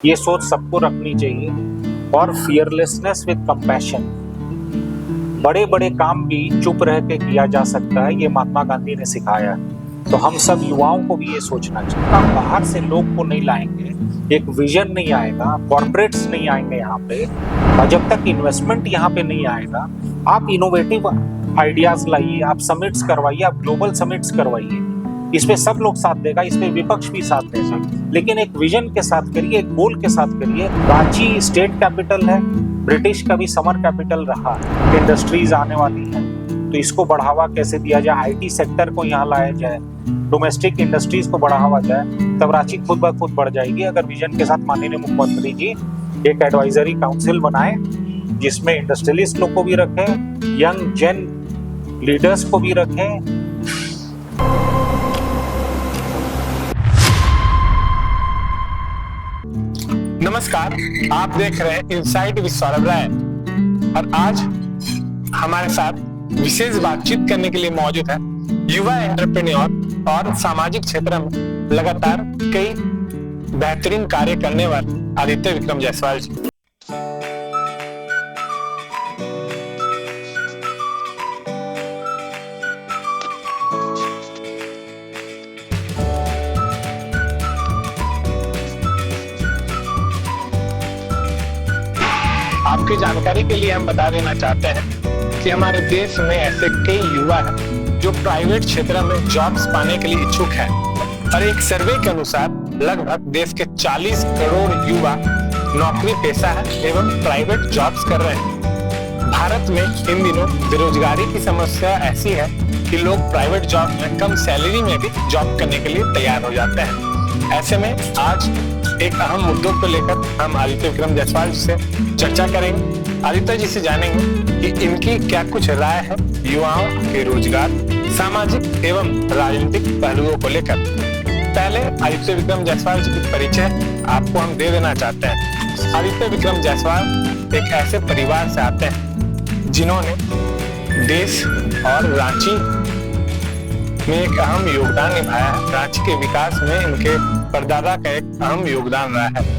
ये सोच सबको रखनी चाहिए। और फियरलेसनेस विद कंपैशन, बड़े बड़े काम भी चुप रह के किया जा सकता है, ये महात्मा गांधी ने सिखाया। तो हम सब युवाओं को भी ये सोचना चाहिए। हम बाहर से लोग को नहीं लाएंगे, एक विजन नहीं आएगा, कॉर्पोरेट्स नहीं आएंगे यहाँ पे, और जब तक इन्वेस्टमेंट यहाँ पे नहीं आएगा, आप इनोवेटिव आइडियाज लाइए, आप समिट्स करवाइए, आप ग्लोबल समिट्स करवाइए। इसमें सब लोग साथ देगा, इसमें विपक्ष भी साथ देगा, लेकिन एक विजन के साथ करिए, एक गोल के साथ करिए। रांची स्टेट कैपिटल है, ब्रिटिश का भी समर कैपिटल रहा, इंडस्ट्रीज आने वाली है, तो इसको बढ़ावा कैसे दिया जाए, आईटी सेक्टर को यहाँ लाया जाए, डोमेस्टिक इंडस्ट्रीज को बढ़ावा जाए, तब रांची खुद ब खुद बढ़ जाएगी। अगर विजन के साथ माननीय मुख्यमंत्री जी एक एडवाइजरी काउंसिल बनाए जिसमें इंडस्ट्रियलिस्ट लोग को भी रखें, यंग जेन लीडर्स को भी रखें। नमस्कार, आप देख रहे हैं इनसाइट विद सौरभ राय और आज हमारे साथ विशेष बातचीत करने के लिए मौजूद है युवा एंटरप्रेन्योर और सामाजिक क्षेत्र में लगातार कई बेहतरीन कार्य करने वाले आदित्य विक्रम जायसवाल जी। आपकी जानकारी के लिए हम बता देना चाहते हैं कि हमारे देश में ऐसे कई युवा हैं जो प्राइवेट क्षेत्र में जॉब्स पाने के लिए इच्छुक हैं और एक सर्वे के अनुसार लगभग देश के 40 करोड़ युवा नौकरी पेशा है एवं प्राइवेट जॉब्स कर रहे हैं। भारत में इन दिनों बेरोजगारी की समस्या ऐसी है कि लोग प्राइवेट जॉब में कम सैलरी में भी जॉब करने के लिए तैयार हो जाते हैं। ऐसे में आज एक अहम मुद्दों को लेकर हम आदित्य विक्रम जायसवाल जी से चर्चा करेंगे। आदित्य जी से जानेंगे कि इनकी क्या कुछ राय है युवाओं के रोजगार, सामाजिक एवं राजनीतिक पहलुओं को लेकर। पहले आदित्य विक्रम जायसवाल जी की परिचय आपको हम दे देना चाहते हैं। आदित्य विक्रम जायसवाल एक ऐसे परिवार से आते हैं जिन्होंने देश और रांची में एक अहम योगदान निभाया है। रांची के विकास में इनके परदादा का एक अहम योगदान रहा है।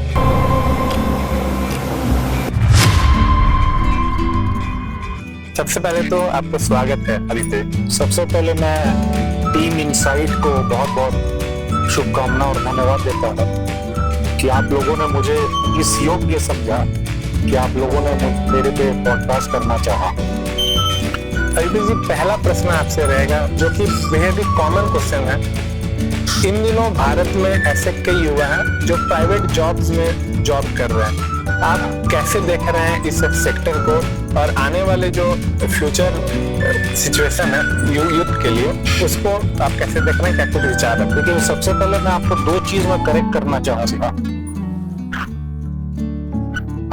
सबसे पहले तो आपका स्वागत है आदित्य। सबसे पहले मैं टीम इनसाइट को बहुत बहुत शुभकामना और धन्यवाद देता हूँ कि आप लोगों ने मुझे इस योग्य समझा कि आप लोगों ने मेरे पे पॉडकास्ट करना चाहा। आदित्य जी, पहला प्रश्न आपसे रहेगा जो कि बेहद ही कॉमन क्वेश्चन है। इन दिनों भारत में ऐसे कई युवा हैं जो प्राइवेट जॉब्स में जॉब कर रहे हैं। आप कैसे देख रहे हैं इस सेक्टर को और आने वाले जो फ्यूचर सिचुएशन है यूथ के लिए, उसको आप कैसे देख रहे हैं, क्या कुछ विचार है? लेकिन सबसे पहले मैं आपको दो चीज में करेक्ट करना चाहूंगा।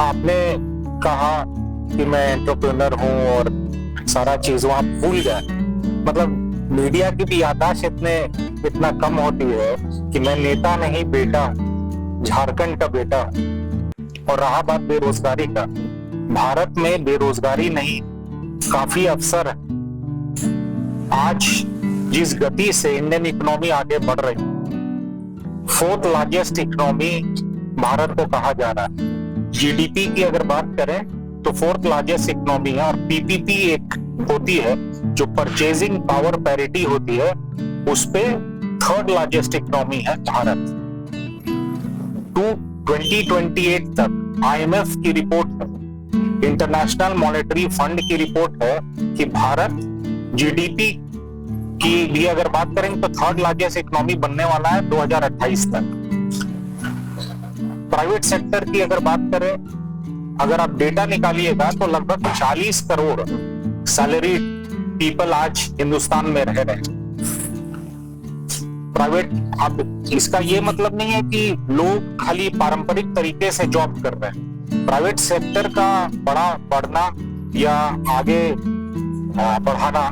आपने कहा कि मैं एंटरप्रेन्योर हूं और सारा चीज आप भूल गए। मतलब मीडिया की भी याददाश्त इतना कम होती है कि मैं नेता नहीं बेटा, झारखंड का बेटा। और रहा बात बेरोजगारी का, भारत में बेरोजगारी नहीं, काफी अवसर है। आज जिस गति से इंडियन इकोनॉमी आगे बढ़ रही, 4th लार्जेस्ट इकोनॉमी भारत को कहा जा रहा है। जीडीपी की अगर बात करें तो 4th लार्जेस्ट इकोनॉमी है, और पीपीपी एक होती है जो परचेजिंग पावर पैरिटी होती है, उस पे 3rd लार्जेस्ट इकोनॉमी है भारत। 2028 तक आईएमएफ की रिपोर्ट है, इंटरनेशनल मॉनेटरी फंड की रिपोर्ट है कि भारत जीडीपी की भी अगर बात करें तो 3rd लार्जेस्ट इकोनॉमी बनने वाला है 2028 तक। प्राइवेट सेक्टर की अगर बात करें, अगर आप डेटा निकालिएगा तो लगभग 40 करोड़ सैलरी पीपल आज हिंदुस्तान में रह रहे हैं प्राइवेट। अब इसका ये मतलब नहीं है कि लोग खाली पारंपरिक तरीके से जॉब कर रहे हैं। प्राइवेट सेक्टर का बढ़ना या आगे बढ़ाना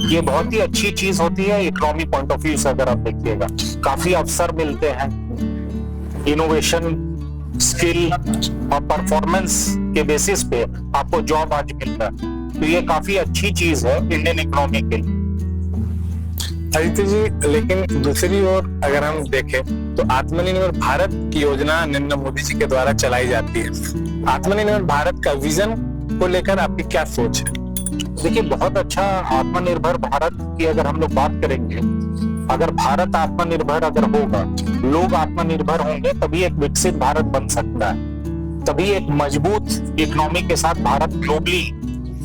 ये बहुत ही अच्छी चीज होती है इकोनॉमी पॉइंट ऑफ व्यू से। अगर आप देखिएगा, काफी अवसर मिलते हैं, इनोवेशन, स्किल और परफॉर्मेंस के बेसिस पे आपको जॉब आज मिल रहा है, तो ये काफी अच्छी चीज है इंडियन इकोनॉमी के लिए। आदित्य जी, लेकिन दूसरी ओर अगर हम देखें तो आत्मनिर्भर भारत की योजना नरेंद्र मोदी जी के द्वारा चलाई जाती है। आत्मनिर्भर भारत का विजन को लेकर आपकी क्या सोच है? देखिए, बहुत अच्छा आत्मनिर्भर भारत की अगर हम लोग बात करेंगे, अगर भारत आत्मनिर्भर अगर होगा, लोग आत्मनिर्भर होंगे, तभी एक विकसित भारत बन सकता है, तभी एक मजबूत इकोनॉमी के साथ भारत ग्लोबली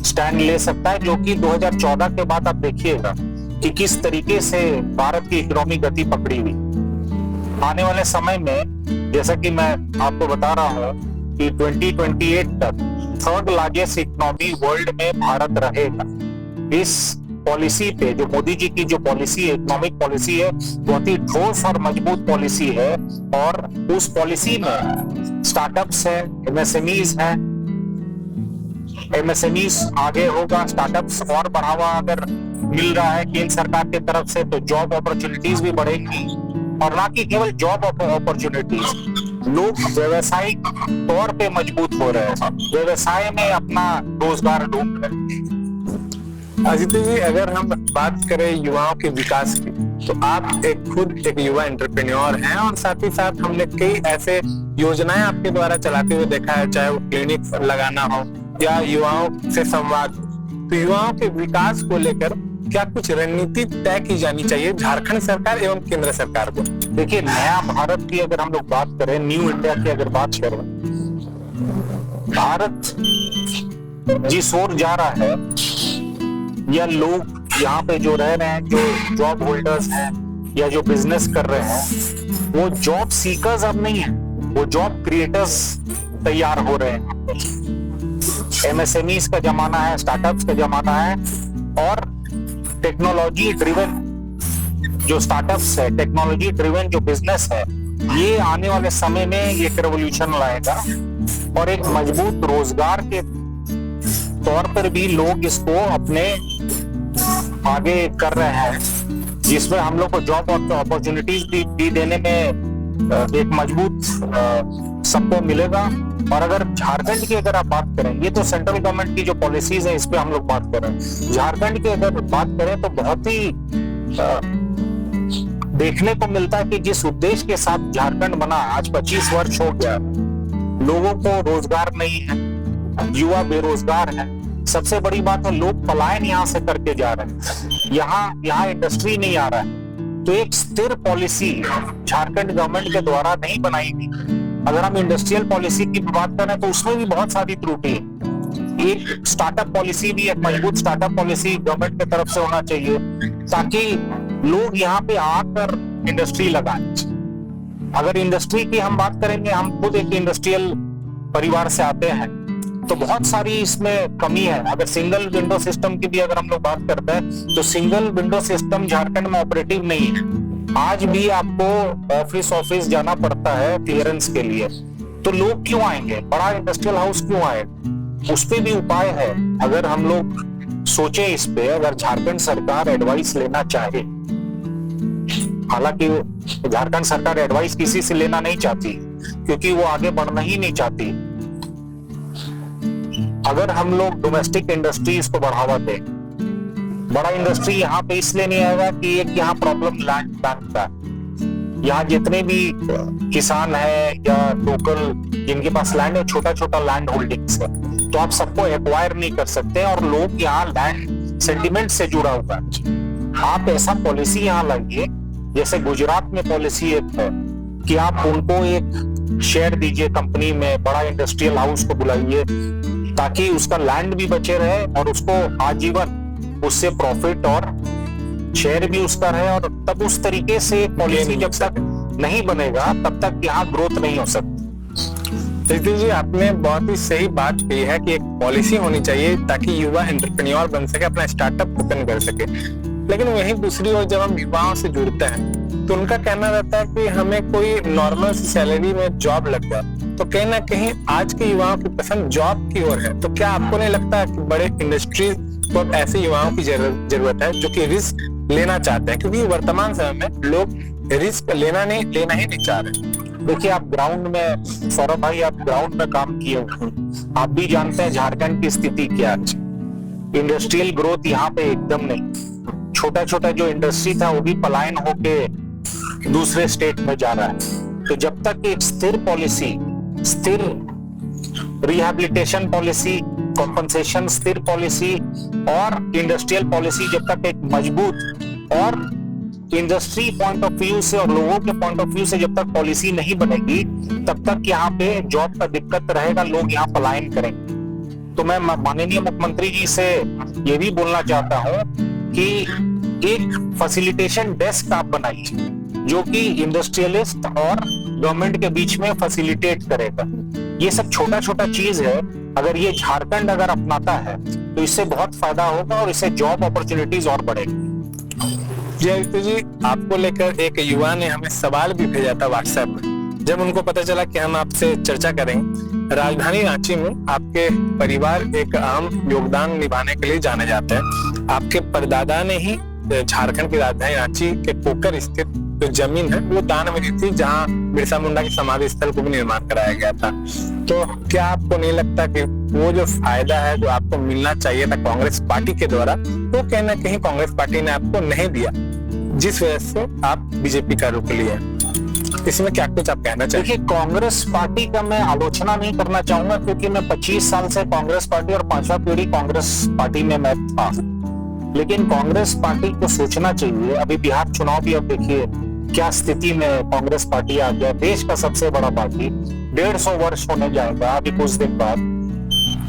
स्टैंड ले सकता है। जो कि 2014 के बाद आप देखिएगा कि किस तरीके से भारत की इकोनॉमी गति पकड़ी हुई। आने वाले समय में जैसा कि मैं आपको बता रहा हूं कि 2028 तक 3rd लार्जेस्ट इकोनॉमी वर्ल्ड में भारत रहेगा। इस पॉलिसी पे, जो मोदी जी की जो पॉलिसी है, इकोनॉमिक पॉलिसी है, बहुत ही ठोस और मजबूत पॉलिसी है। और उस पॉलिसी में स्टार्टअप्स है, एमएसएमईज है, एमएसएमईज आगे होगा, स्टार्टअप्स और बढ़ावा अगर मिल रहा है केंद्र सरकार की तरफ से तो जॉब अपॉर्चुनिटीज भी बढ़ेगी। और ना कि केवल जॉब अपॉर्चुनिटीज, लोग व्यवसायिक तौर पे मजबूत हो रहे हैं, व्यवसाय में अपना रोजगार ढूंढ रहे हैं। आदित्य जी, अगर हम बात करें युवाओं के विकास की, तो आप खुद एक युवा एंटरप्रेन्योर हैं और साथ ही साथ हमने कई ऐसे योजनाएं आपके द्वारा चलाते हुए देखा है, चाहे वो क्लिनिक लगाना हो या युवाओं से संवाद। तो युवाओं के विकास को लेकर क्या कुछ रणनीति तय की जानी चाहिए झारखंड सरकार एवं केंद्र सरकार को? देखिए, नया भारत की अगर हम लोग बात करें, न्यू इंडिया की अगर बात करें, भारत जिस ओर जा रहा है, या लोग यहाँ पे जो रह रहे हैं, जो जॉब होल्डर्स हैं या जो बिजनेस कर रहे हैं, वो जॉब सीकर्स अब नहीं है, वो जॉब क्रिएटर्स तैयार हो रहे हैं। एमएसएमईज का जमाना है, स्टार्टअप्स का जमाना है, और टेक्नोलॉजी ड्रिवन जो स्टार्टअप्स है, टेक्नोलॉजी ड्रिवन जो बिजनेस है, ये आने वाले समय में एक रेवोल्यूशन लाएगा। और एक मजबूत रोजगार के तौर पर भी लोग इसको अपने आगे कर रहे हैं, जिसमें हम लोग को जॉब अपॉर्चुनिटीज भी देने में एक मजबूत सबको मिलेगा। और अगर झारखंड की अगर आप बात करें, ये तो सेंट्रल गवर्नमेंट की जो पॉलिसीज है इस पे हम लोग बात कर रहे हैं। झारखंड की अगर बात करें तो बहुत ही देखने को मिलता है कि जिस उद्देश्य के साथ झारखंड बना, आज 25 वर्ष हो गया, लोगों को रोजगार नहीं है, युवा बेरोजगार है। सबसे बड़ी बात है, लोग पलायन यहाँ से करके जा रहे हैं, यहाँ इंडस्ट्री नहीं आ रहा है। तो एक स्थिर पॉलिसी झारखंड गवर्नमेंट के द्वारा नहीं बनाई गई। अगर हम इंडस्ट्रियल पॉलिसी की बात करें तो उसमें भी बहुत सारी त्रुटि है। एक स्टार्टअप पॉलिसी भी, एक मजबूत स्टार्टअप पॉलिसी गवर्नमेंट की तरफ से होना चाहिए, ताकि लोग यहाँ पे आकर इंडस्ट्री लगाएं। अगर इंडस्ट्री की हम बात करेंगे, हम खुद एक इंडस्ट्रियल परिवार से आते हैं, तो बहुत सारी इसमें कमी है। अगर सिंगल विंडो सिस्टम की भी अगर हम लोग बात करते हैं, तो सिंगल विंडो सिस्टम झारखंड में ऑपरेटिव नहीं है। आज भी आपको ऑफिस जाना पड़ता है क्लियरेंस के लिए। तो लोग क्यों आएंगे, बड़ा इंडस्ट्रियल हाउस क्यों आए? उस पे भी उपाय है। अगर हम लोग सोचे इस पे, अगर झारखंड सरकार एडवाइस लेना चाहे, हालांकि झारखंड सरकार एडवाइस किसी से लेना नहीं चाहती, क्योंकि वो आगे बढ़ना ही नहीं चाहती। अगर हम लोग डोमेस्टिक इंडस्ट्रीज को बढ़ावा दें, बड़ा इंडस्ट्री यहाँ पे इसलिए नहीं आएगा कि एक यहाँ प्रॉब्लम लैंड का, यहाँ जितने भी किसान है या लोकल जिनके पास लैंड है, छोटा छोटा लैंड होल्डिंग्स है, तो आप सबको एक्वायर नहीं कर सकते, और लोग यहाँ लैंड सेंटिमेंट से जुड़ा हुआ है। आप ऐसा पॉलिसी यहाँ लाइए, जैसे गुजरात में पॉलिसी एक है कि आप उनको एक शेयर दीजिए कंपनी में, बड़ा इंडस्ट्रियल हाउस को बुलाइए, ताकि उसका लैंड भी बचे रहे और उसको आजीवन उससे प्रॉफिट और शेयर भी उसका रहे। और तब उस तरीके से पॉलिसी जब तक नहीं बनेगा, तब तक यहाँ ग्रोथ नहीं हो सकती। रितु जी, आपने बहुत ही सही बात कही है कि एक पॉलिसी होनी चाहिए ताकि युवा एंटरप्रेन्योर बन सके, अपना स्टार्टअप ओपन कर सके। लेकिन वहीं दूसरी ओर जब हम युवाओं से जुड़ते हैं तो उनका कहना रहता है कि हमें कोई नॉर्मल सैलरी में जॉब लग जाए। तो कहीं ना कहीं आज के युवाओं की पसंद जॉब की ओर है। तो क्या आपको नहीं लगता कि बड़े इंडस्ट्रीज को ऐसे युवाओं की जरूरत है जो कि रिस्क लेना चाहते हैं? क्योंकि वर्तमान समय में लोग रिस्क लेना ही नहीं चाह रहे। देखिए, आप ग्राउंड में, सौरभ भाई, आप ग्राउंड में काम किए हुए, आप भी जानते हैं झारखंड की स्थिति क्या है। इंडस्ट्रियल ग्रोथ यहाँ पे एकदम नहीं, छोटा छोटा जो इंडस्ट्री था वो भी पलायन होके दूसरे स्टेट में जा रहा है। तो जब तक एक स्थिर पॉलिसी, स्थिर रिहैबिलिटेशन पॉलिसी, कॉम्पनसेशन स्थिर पॉलिसी और इंडस्ट्रियल पॉलिसी जब तक एक मजबूत और इंडस्ट्री पॉइंट ऑफ व्यू से और लोगों के पॉइंट ऑफ व्यू से जब तक पॉलिसी नहीं बनेगी, तब तक यहाँ पे जॉब का दिक्कत रहेगा, लोग यहाँ पलायन करेंगे। तो मैं माननीय मुख्यमंत्री जी से ये भी बोलना चाहता हूँ कि एक फैसिलिटेशन डेस्क आप बनाइए जो कि इंडस्ट्रियलिस्ट और गवर्नमेंट के बीच में फैसिलिटेट करेगा। ये सब छोटा छोटा चीज है, अगर ये झारखंड अगर अपनाता है तो इससे बहुत फायदा होगा और इससे जॉब अपॉर्चुनिटीज और बढ़ेगी। जी आदित्य जी, आपको लेकर एक युवा ने हमें सवाल भी भेजा था व्हाट्सएप में। जब उनको पता चला कि हम आपसे चर्चा करेंगे, राजधानी रांची में आपके परिवार एक अहम योगदान निभाने के लिए जाने जाते हैं। आपके परदादा ने ही झारखंड की राजधानी रांची के पोकर स्थित जो जमीन है वो दान में दी थी, जहाँ बिरसा मुंडा की समाधि स्थल को भी निर्माण कराया गया था। तो क्या आपको नहीं लगता कि वो जो फायदा है जो आपको मिलना चाहिए था कांग्रेस पार्टी के द्वारा, वो कहीं ना कहीं कांग्रेस पार्टी ने आपको नहीं दिया, जिस वजह से आप बीजेपी का रुख लिए? इसमें क्या कुछ आप कहना चाहिए? देखिए, कांग्रेस पार्टी का मैं आलोचना नहीं करना चाहूंगा, क्योंकि मैं 25 साल से कांग्रेस पार्टी और 5वां पीढ़ी कांग्रेस पार्टी में मैं था। लेकिन कांग्रेस पार्टी को सोचना चाहिए, अभी बिहार चुनाव भी अब देखिए क्या स्थिति में कांग्रेस पार्टी आ गया, देश का सबसे बड़ा पार्टी 150 वर्ष होने जाएगा अभी कुछ दिन बाद,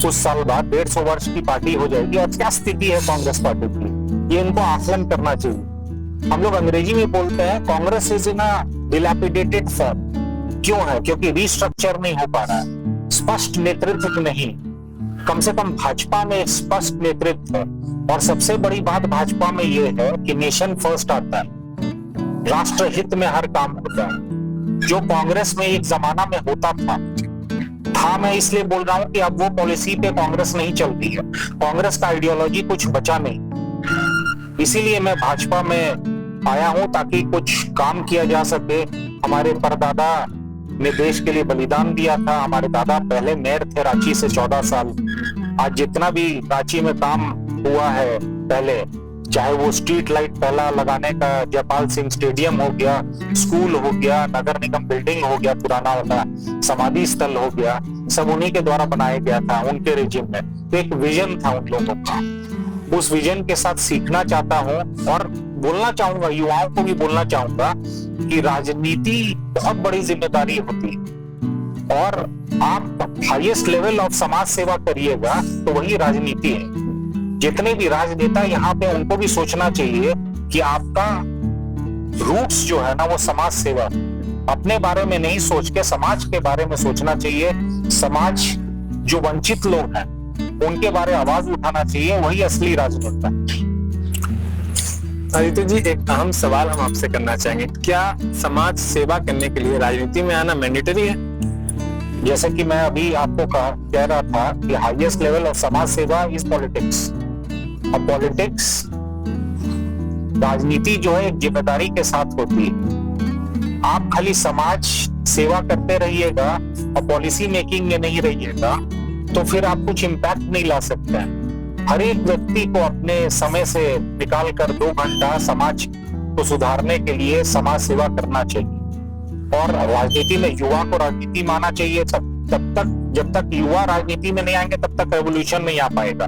कुछ साल बाद 150 वर्ष की पार्टी हो जाएगी, और क्या स्थिति है कांग्रेस पार्टी की, ये इनको आकलन करना चाहिए। हम लोग अंग्रेजी में बोलते हैं Congress is in a dilapidated form. क्यों है? क्योंकि रिस्ट्रक्चर नहीं हो पा रहा है, स्पष्ट नेतृत्व नहीं, कम से कम भाजपा में स्पष्ट नेतृत्व है। और सबसे बड़ी बात भाजपा में ये है कि नेशन फर्स्ट आता है, राष्ट्र हित में हर काम होता है, जो कांग्रेस में एक जमाना में होता था। मैं इसलिए बोल रहा हूं कि अब वो पॉलिसी पे कांग्रेस नहीं चलती है, कांग्रेस का आइडियोलॉजी कुछ बचा नहीं। इसीलिए मैं भाजपा में आया हूं ताकि कुछ काम किया जा सके। हमारे परदादा ने देश के लिए बलिदान दिया था, हमारे दादा पहले मेयर थे रांची से 14 साल। आज जितना भी रांची में काम हुआ है पहले, चाहे वो स्ट्रीट लाइट पहला लगाने का जयपाल सिंह स्टेडियम हो गया, स्कूल हो गया, नगर निगम बिल्डिंग हो गया पुराना वाला, समाधि स्थल हो गया, सब उन्हीं के द्वारा बनाया गया था उनके रिजिम में। तो एक विजन था उन लोगों का, उस विजन के साथ सीखना चाहता हूं और बोलना चाहूंगा, युवाओं को भी बोलना चाहूंगा कि राजनीति बहुत बड़ी जिम्मेदारी होती है, और आप हाईएस्ट लेवल ऑफ समाज सेवा करिएगा तो वही राजनीति है। जितने भी राजनेता यहाँ पे, उनको भी सोचना चाहिए कि आपका रूट्स जो है ना वो समाज सेवा, अपने बारे में नहीं सोच के समाज के बारे में सोचना चाहिए। समाज जो वंचित लोग हैं उनके बारे में आवाज उठाना चाहिए, वही असली राजनेता। आदित्य जी, एक अहम सवाल हम आपसे करना चाहेंगे, क्या समाज सेवा करने के लिए राजनीति में आना मैंडेटरी है? जैसे कि मैं अभी आपको कह रहा था कि हाईएस्ट लेवल ऑफ समाज सेवा इज पॉलिटिक्स। और पॉलिटिक्स, राजनीति जो है एक जिम्मेदारी के साथ होती है। आप खाली समाज सेवा करते रहिएगा और पॉलिसी मेकिंग में नहीं रहिएगा तो फिर आप कुछ इम्पैक्ट नहीं ला सकते हैं। हर एक व्यक्ति को अपने समय से निकाल कर 2 घंटा समाज को सुधारने के लिए समाज सेवा करना चाहिए। और राजनीति में युवा को राजनीति में आना चाहिए। तब तक जब तक युवा राजनीति में नहीं आएंगे तब तक रेवोल्यूशन नहीं आ पाएगा।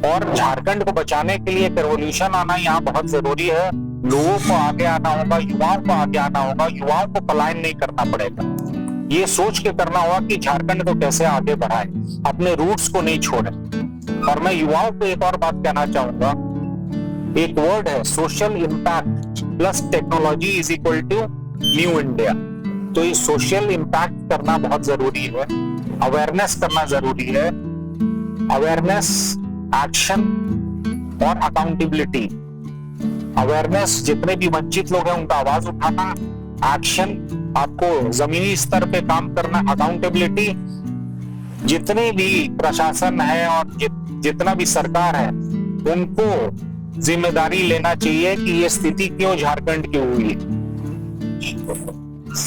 और झारखंड को बचाने के लिए रेवोल्यूशन आना यहाँ बहुत जरूरी है। लोगों को आगे आना होगा, युवाओं को आगे आना होगा, युवाओं को पलायन नहीं करना पड़ेगा। ये सोच के करना होगा कि झारखंड को कैसे आगे बढ़ाए, अपने रूट्स को नहीं छोड़े। और मैं युवाओं को एक और बात कहना चाहूंगा, एक वर्ड है social impact plus technology is equal to new India. तो ये सोशल इम्पैक्ट करना बहुत जरूरी है, अवेयरनेस करना जरूरी है। अवेयरनेस, एक्शन और अकाउंटेबिलिटी। अवेयरनेस, जितने भी वंचित लोग हैं उनका आवाज उठाना, एक्शन, आपको जमीनी स्तर पे काम करना, अकाउंटेबिलिटी, जितने भी प्रशासन है और जितना भी सरकार है उनको जिम्मेदारी लेना चाहिए कि ये स्थिति क्यों झारखंड की हुई है।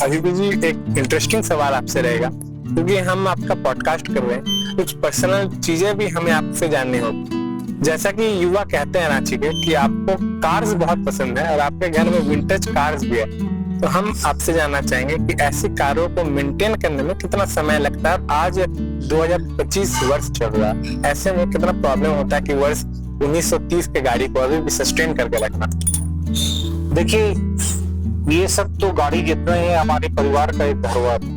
आदित्य जी, एक इंटरेस्टिंग सवाल आपसे रहेगा, क्योंकि हम आपका पॉडकास्ट कर रहे हैं, कुछ पर्सनल चीजें भी हमें आपसे जाननी होगी। जैसा कि युवा कहते हैं रांची के कि आपको कार्स बहुत पसंद है और आपके घर में विंटेज कार्स भी है, तो हम आपसे जानना चाहेंगे कि ऐसी कारों को मेंटेन करने में कितना समय लगता है। आज 2025 वर्ष चल रहा है, ऐसे में कितना प्रॉब्लम होता है कि वर्ष 1930 के गाड़ी को अभी भी सस्टेन करके रखना। देखिए, ये सब तो गाड़ी जितने हैं हमारे परिवार का एक धरोहर।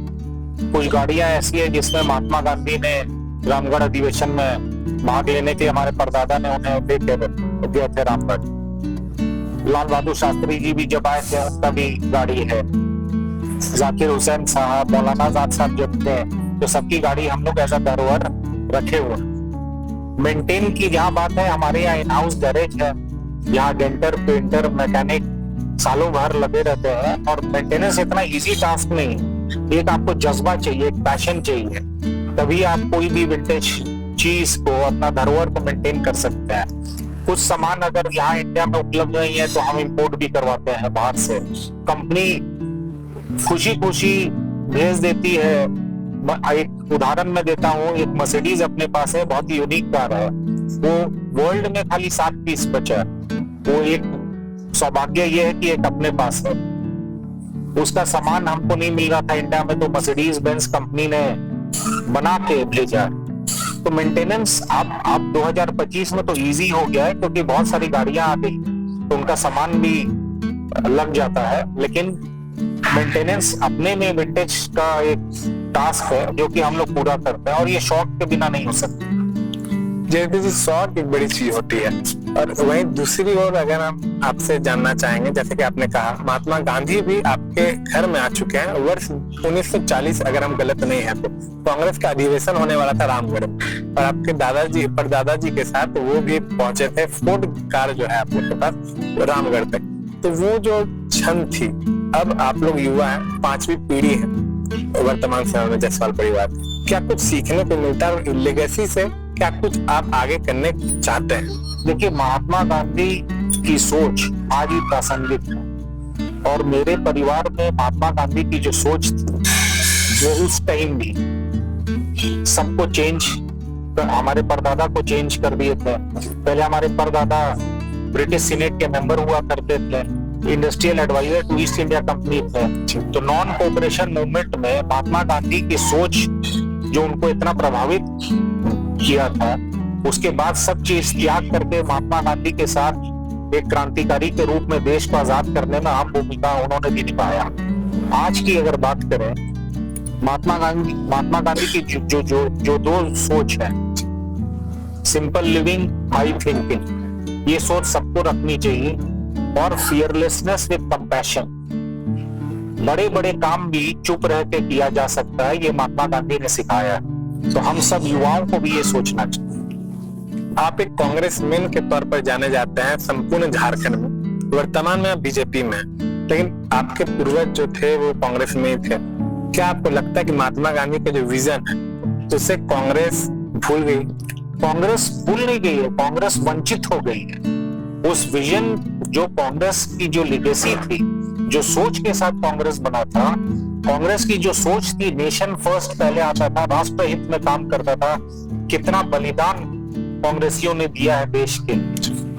कुछ गाड़ियां ऐसी है जिसमें महात्मा गांधी ने रामगढ़ अधिवेशन में भाग लेने के हमारे परदादा ने उन्हें लेके गए थे रामगढ़। लाल बहादुर शास्त्री जी भी जब आए थे उनका भी गाड़ी है। जाकिर हुसैन साहब, मौलाना आजाद साहब जब थे, तो सबकी गाड़ी हम लोग ऐसा धरोहर रखे हुए। मेंटेन की जहाँ बात है, हमारे यहाँ इन हाउस गैरेज है, यहाँ डेंटर, पेंटर, मैकेनिक सालों भर लगे रहते हैं और मेंटेनेंस इतना इजी टास्क नहीं है। एक आपको जज्बा चाहिए, एक पैशन चाहिए, तभी आप कोई भी विंटेज चीज को, अपना धरोहर को मेंटेन कर सकते हैं। कुछ सामान अगर यहाँ इंडिया में उपलब्ध नहीं है तो हम इंपोर्ट भी करवाते हैं बाहर से। कंपनी खुशी खुशी भेज देती है। एक उदाहरण मैं देता हूँ, एक मर्सिडीज अपने पास है, बहुत ही यूनिक कार है, वो वर्ल्ड में खाली 7 पीस बचा है। वो एक सौभाग्य ये है कि एक अपने पास है। उसका सामान हमको नहीं मिल रहा था इंडिया में, तो मर्सिडीज बेंज कंपनी ने बना के भेजा। तो मेंटेनेंस आप 2025 में तो इजी हो गया है क्योंकि बहुत सारी गाड़ियां आ गई, तो उनका सामान भी लग जाता है। लेकिन मेंटेनेंस अपने में विंटेज का एक टास्क है जो कि हम लोग पूरा करते हैं, और ये शौक के बिना नहीं हो सकता। जैसे शौक एक बड़ी चीज होती है, और वहीं दूसरी ओर अगर हम आपसे जानना चाहेंगे, जैसे कि आपने कहा महात्मा गांधी भी आपके घर में आ चुके हैं। वर्ष 1940 अगर हम गलत नहीं है तो कांग्रेस का अधिवेशन होने वाला था रामगढ़ में, और आपके दादाजी, परदादाजी के साथ वो भी पहुंचे थे। फोर्ड कार जो है आप लोग के पास रामगढ़ तक, तो वो जो क्षण थी, अब आप लोग युवा हैं, 5वीं पीढ़ी है वर्तमान समय में जायसवाल परिवार, क्या कुछ सीखने को मिलता है लेगेसी से? क्या कुछ आप आगे करने चाहते हैं? देखिए, महात्मा गांधी की सोच आज भी प्रासंगिक है, और मेरे परिवार में महात्मा गांधी की जो सोच थी वो उस टाइम भी सबको चेंज, हमारे परदादा को चेंज कर दिए थे। पहले हमारे परदादा ब्रिटिश सीनेट के मेंबर हुआ करते थे, industrial adviser to East India Company थे। तो नॉन कोऑपरेशन मूवमेंट में महात्मा गांधी की सोच जो उनको इतना प्रभावित किया था, उसके बाद सब चीज त्याग करके महात्मा गांधी के साथ एक क्रांतिकारी के रूप में देश को आजाद करने में अहम भूमिका उन्होंने भी निभाया। आज की अगर बात करें, महात्मा गांधी की जो दो सोच है, सिंपल लिविंग, हाई थिंकिंग, ये सोच सबको रखनी चाहिए, और फियरलेसनेस विद कंपैशन। बड़े बड़े काम भी चुप रह के किया जा सकता है, ये महात्मा गांधी ने सिखाया है। तो हम सब युवाओं को भी ये सोचना चाहिए। आप एक कांग्रेसमैन के तौर पर जाने जाते हैं संपूर्ण झारखंड में, वर्तमान में आप बीजेपी में, लेकिन आपके पूर्वज जो थे वो कांग्रेस में ही थे। क्या आपको लगता है कि महात्मा गांधी का जो विजन है उससे कांग्रेस भूल गई? कांग्रेस भूल नहीं गई है, कांग्रेस वंचित हो गई है। उस विजन, जो कांग्रेस की जो लेगेसी थी, जो सोच के साथ कांग्रेस बना था, कांग्रेस की जो सोच थी, नेशन फर्स्ट पहले आता था, राष्ट्र हित में काम करता था, कितना बलिदान कांग्रेसियों ने दिया है देश के।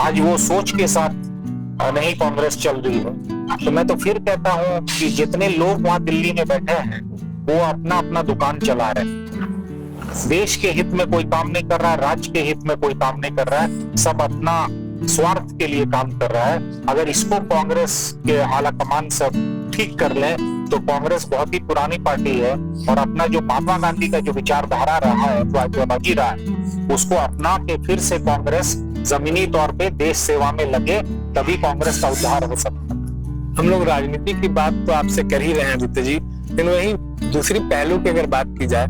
आज वो सोच के साथ नहीं कांग्रेस चल रही है। तो मैं तो फिर कहता हूँ कि जितने लोग वहां दिल्ली में बैठे हैं वो अपना अपना दुकान चला रहे हैं। देश के हित में कोई काम नहीं कर रहा है, राज्य के हित में कोई काम नहीं कर रहा है, सब अपना स्वार्थ के लिए काम कर रहा है। अगर इसको कांग्रेस के आला कमान सब ठीक कर ले तो कांग्रेस बहुत ही पुरानी पार्टी है, और अपना जो महात्मा गांधी का जो विचारधारा रहा है, जो आइडियोलॉजी रहा है, उसको अपना के फिर से कांग्रेस जमीनी तौर पे देश सेवा में लगे, तभी कांग्रेस का उद्धार हो सकता है। हम लोग राजनीति की बात तो आपसे कर ही रहे हैं वित्त जी, लेकिन वही दूसरी पहलू की अगर बात की जाए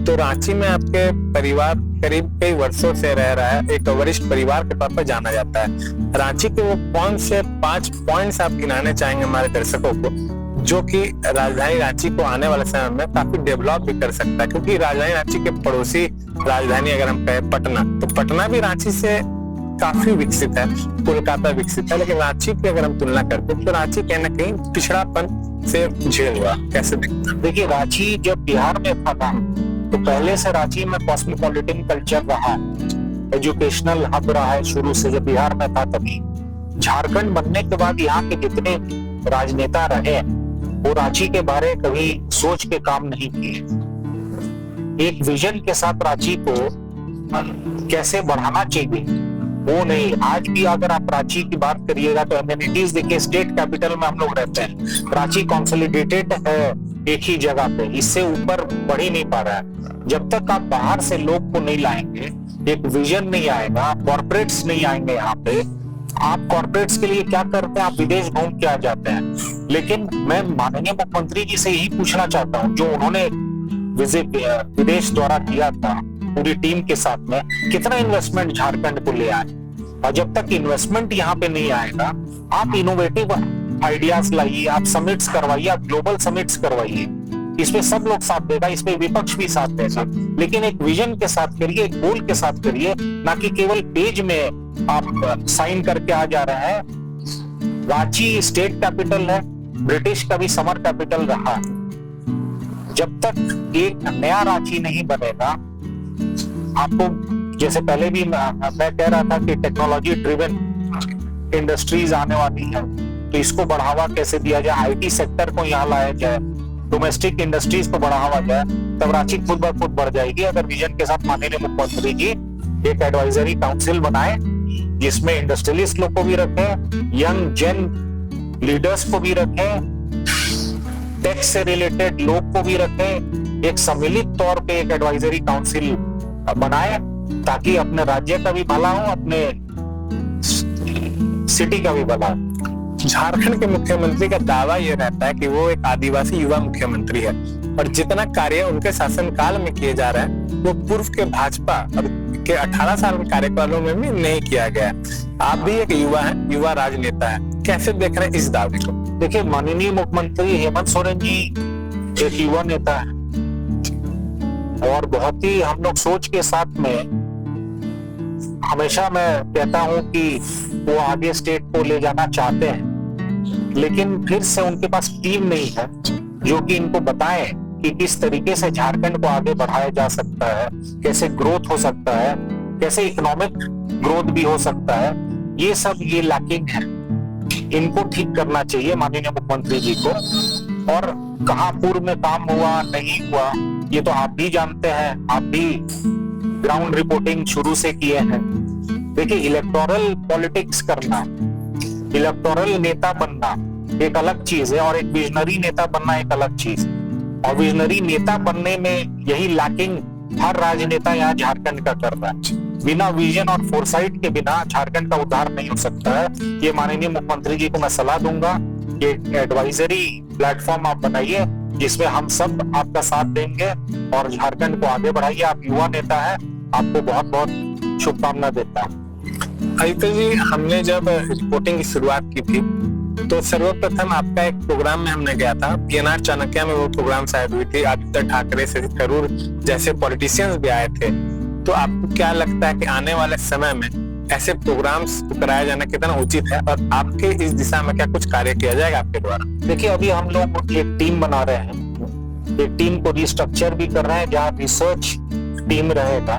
तो रांची में आपके परिवार करीब कई वर्षों से रह रहा है, एक वरिष्ठ परिवार के तौर पर जाना जाता है। रांची के वो कौन से 5 पॉइंट्स आप गिनाने चाहेंगे हमारे दर्शकों को, जो कि राजधानी रांची को आने वाले समय में काफी डेवलप भी कर सकता है? क्योंकि राजधानी रांची के पड़ोसी राजधानी अगर हम कहें पटना, तो पटना भी रांची से काफी विकसित है, कोलकाता विकसित है, लेकिन रांची की अगर हम तुलना करते हैं तो रांची कहीं ना कहीं पिछड़ापन से झेल हुआ। कैसे देखते हैं? देखिए, रांची जब बिहार में था तो पहले से रांची में कॉस्मोपॉलिटन कल्चर रहा, एजुकेशनल हब रहा है शुरू से, जब बिहार में था तभी। झारखंड बनने के बाद यहाँ के जितने राजनेता रहे वो रांची के बारे कभी सोच के काम नहीं किए। एक विजन के साथ रांची को कैसे बढ़ाना चाहिए वो नहीं। आज भी अगर आप रांची की बात करिएगा तो एमिनिटीज देखिए, स्टेट कैपिटल में हम लोग रहते हैं, रांची कंसोलिडेटेड है एक ही जगह पे, इससे ऊपर बढ़ ही नहीं पा रहा है। जब तक आप बाहर से लोग को नहीं लाएंगे, एक विजन नहीं आएगा, कॉर्पोरेट्स नहीं आएंगे यहाँ पे। आप कॉर्पोरेट्स के लिए क्या करते हैं, आप विदेश घूम के आ जाते हैं। लेकिन मैं माननीय मुख्यमंत्री जी से यही पूछना चाहता हूँ, जो उन्होंने विजिट विदेश दौरा किया था पूरी टीम के साथ में, कितना इन्वेस्टमेंट झारखंड को ले आए। और जब तक इन्वेस्टमेंट यहाँ पे नहीं आएगा, आप इनोवेटिव आइडियाज लाइए, आप समिट्स करवाइए, आप ग्लोबल समिट्स करवाइए। इसमें सब लोग साथ देगा, इसमें विपक्ष भी साथ देगा, लेकिन एक विजन के साथ करिए, एक गोल के साथ करिए, ना कि केवल पेज में आप साइन करके आ जा रहे हैं। रांची स्टेट कैपिटल है, ब्रिटिश का भी समर कैपिटल रहा है। जब तक एक नया रांची नहीं बनेगा, आपको जैसे पहले भी मैं कह रहा था कि टेक्नोलॉजी ड्रिवन इंडस्ट्रीज आने वाली है, तो इसको बढ़ावा कैसे दिया जाए, आईटी सेक्टर को यहाँ लाया जाए, डोमेस्टिक इंडस्ट्रीज को बढ़ावा जाए, तब रांची खुद ब खुद बढ़ जाएगी। अगर विजन के साथ माननीय मुख्यमंत्री जी एक एडवाइजरी काउंसिल बनाए जिसमें इंडस्ट्रियलिस्ट लोग को भी रखे, यंग जेन लीडर्स को भी रखे, टेक से रिलेटेड लोग को भी रखे, एक सम्मिलित तौर पे एक एडवाइजरी काउंसिल बनाए, ताकि अपने राज्य का भी भला हो, अपने सिटी का भी भला हो। झारखंड के मुख्यमंत्री का दावा यह रहता है कि वो एक आदिवासी युवा मुख्यमंत्री है, और जितना कार्य उनके शासनकाल में किए जा रहे हैं वो पूर्व के भाजपा के 18 साल के कार्यकालों में भी नहीं किया गया। आप भी एक युवा हैं, युवा राजनेता है, कैसे देख रहे हैं इस दावे को? देखिए, माननीय मुख्यमंत्री हेमंत सोरेन जी एक युवा नेता है, और बहुत ही हम लोग सोच के साथ में, हमेशा मैं कहता हूं कि वो आगे स्टेट को ले जाना चाहते हैं, लेकिन फिर से उनके पास टीम नहीं है जो कि इनको बताए कि किस तरीके से झारखंड को आगे बढ़ाया जा सकता है, कैसे ग्रोथ हो सकता है, कैसे इकोनॉमिक ग्रोथ भी हो सकता है। ये सब ये लैकिंग है, इनको ठीक करना चाहिए माननीय मुख्यमंत्री जी को। और कहाँ पूर्व में काम हुआ नहीं हुआ ये तो आप भी जानते हैं, आप भी ग्राउंड रिपोर्टिंग शुरू से किए हैं। देखिए, इलेक्टोरल पॉलिटिक्स करना, इलेक्टोरल नेता बनना एक अलग चीज है, और एक विजनरी नेता बनना एक अलग चीज। और विजनरी नेता बनने में यही लैकिंग हर राजनेता यहाँ झारखंड का कर रहा है। बिना विजन और फोरसाइट के बिना झारखंड का उद्धार नहीं हो सकता है। ये माननीय मुख्यमंत्री जी को मैं सलाह दूंगा कि एडवाइजरी प्लेटफॉर्म आप बनाइए जिसमें हम सब आपका साथ देंगे और झारखंड को आगे बढ़ाइए। आप युवा नेता हैं, आपको बहुत बहुत शुभकामना देता हूँ। आदित्य जी, हमने जब रिपोर्टिंग की शुरुआत की थी तो सर्वप्रथम आपका एक प्रोग्राम में हमने गया था, पीएनआर चाणक्य में वो प्रोग्राम शायद हुई थी, आदित्य ठाकरे, शशि थरूर जैसे पॉलिटिशियंस भी आए थे। तो आपको क्या लगता है कि आने वाले समय में ऐसे प्रोग्राम्स कराया जाना कितना उचित है, और आपके इस दिशा में क्या कुछ कार्य किया जाएगा आपके द्वारा? देखिए, अभी हम लोग एक टीम बना रहे हैं, एक टीम को रिस्ट्रक्चर भी कर रहे हैं जहाँ रिसर्च टीम रहेगा,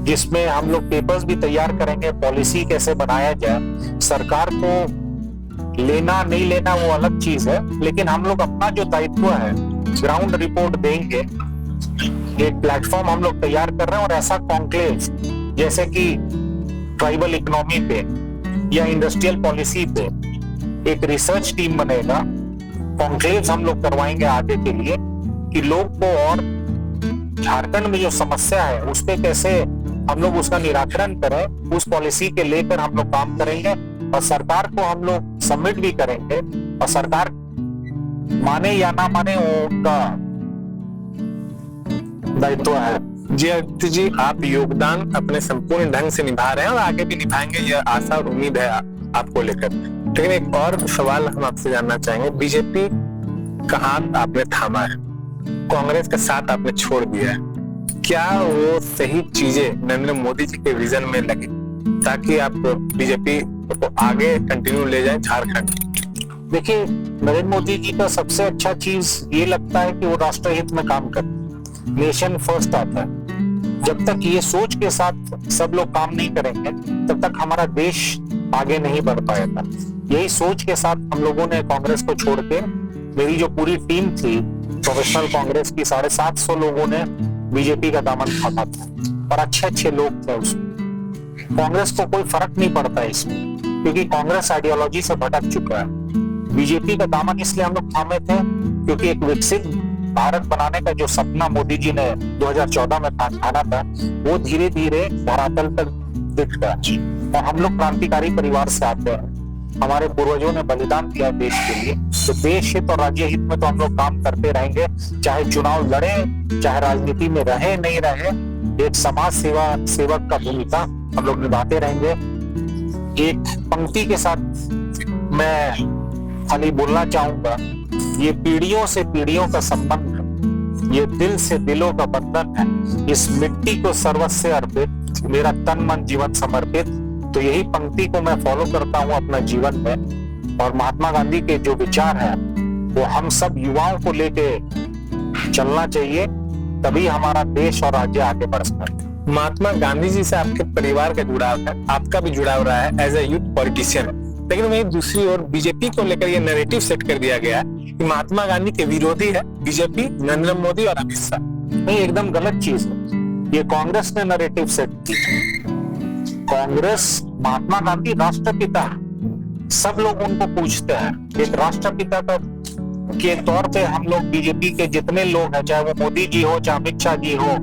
जिसमें हम लोग पेपर्स भी तैयार करेंगे, पॉलिसी कैसे बनाया जाए। सरकार को लेना नहीं लेना वो अलग चीज है, लेकिन हम लोग अपना जो दायित्व है ग्राउंड रिपोर्ट देंगे। एक प्लेटफॉर्म हम लोग तैयार कर रहे हैं, और ऐसा कॉन्क्लेव जैसे कि ट्राइबल इकोनॉमी पे या इंडस्ट्रियल पॉलिसी पे एक रिसर्च टीम बनेगा, कॉन्क्लेव्स हम लोग करवाएंगे आगे के लिए, कि लोग को और झारखंड में जो समस्या है उस पे कैसे हम लोग उसका निराकरण करें, उस पॉलिसी के लेकर हम लोग काम करेंगे, और सरकार को हम लोग सबमिट भी करेंगे। और सरकार माने या ना माने वो उनका दायित्व है। जी आदित्य जी, आप योगदान अपने संपूर्ण ढंग से निभा रहे हैं और आगे भी निभाएंगे, यह आशा और उम्मीद है आपको लेकर। लेकिन एक और सवाल हम आपसे जानना चाहेंगे, बीजेपी का हाथ आपने थामा है, कांग्रेस का साथ आपने छोड़ दिया है, क्या वो सही चीजें नरेंद्र मोदी जी के विजन में लगी ताकि आप बीजेपी को आगे कंटिन्यू ले जाए झारखंड? देखिए, नरेंद्र मोदी जी का सबसे अच्छा चीज ये लगता है कि वो राष्ट्र हित में काम करते हैं, नेशन फर्स्ट आता है। जब तक ये सोच के साथ सब लोग काम नहीं करेंगे तब तक हमारा देश आगे नहीं बढ़ पाएगा। यही सोच के साथ हम लोगों ने कांग्रेस को छोड़ के, मेरी जो पूरी टीम थी प्रोफेशनल कांग्रेस की, 750 लोगों ने बीजेपी का दामन थामा था और अच्छे लोग थे उसमें। कांग्रेस को कोई फर्क नहीं पड़ता इसमें, क्योंकि कांग्रेस आइडियोलॉजी से भटक चुका है। बीजेपी का दामन इसलिए हम लोग थामे थे क्योंकि एक विकसित भारत बनाने का जो सपना मोदी जी ने 2014 में ठाना था, वो धीरे धीरे धरातल तक दिख रहा है। और हम लोग क्रांतिकारी परिवार से आते हैं, हमारे पूर्वजों ने बलिदान दिया देश के लिए, तो देश हित और राज्य हित में तो हम लोग काम करते रहेंगे, चाहे चुनाव लड़े, चाहे राजनीति में रहे नहीं रहे। एक समाज सेवक का भूमिका हम लोग निभाते रहेंगे। एक पंक्ति के साथ मैं खाली बोलना चाहूंगा, ये पीढ़ियों से पीढ़ियों का संबंध है, ये दिल से दिलों का बंधन है, इस मिट्टी को सर्वस्व अर्पित, मेरा तन मन जीवन समर्पित। तो यही पंक्ति को मैं फॉलो करता हूँ अपना जीवन में। और महात्मा गांधी के जो विचार है वो हम सब युवाओं को लेके चलना चाहिए, तभी हमारा देश और राज्य आगे बढ़ सकता है। महात्मा गांधी जी से आपके परिवार का जुड़ाव है, आपका भी जुड़ाव रहा है एज ए यूथ पॉलिटिशियन, लेकिन वहीं दूसरी ओर बीजेपी को लेकर ये नैरेटिव सेट कर दिया गया है कि महात्मा गांधी के विरोधी है बीजेपी, नरेंद्र मोदी और अमित शाह। नहीं, एकदम गलत चीज है। ये कांग्रेस ने नैरेटिव सेट की। कांग्रेस, महात्मा गांधी राष्ट्रपिता, सब लोग उनको पूछते हैं। एक राष्ट्रपिता का के तौर पे हम लोग बीजेपी के जितने लोग हैं, चाहे वो मोदी जी हो चाहे अमित शाह जी हो,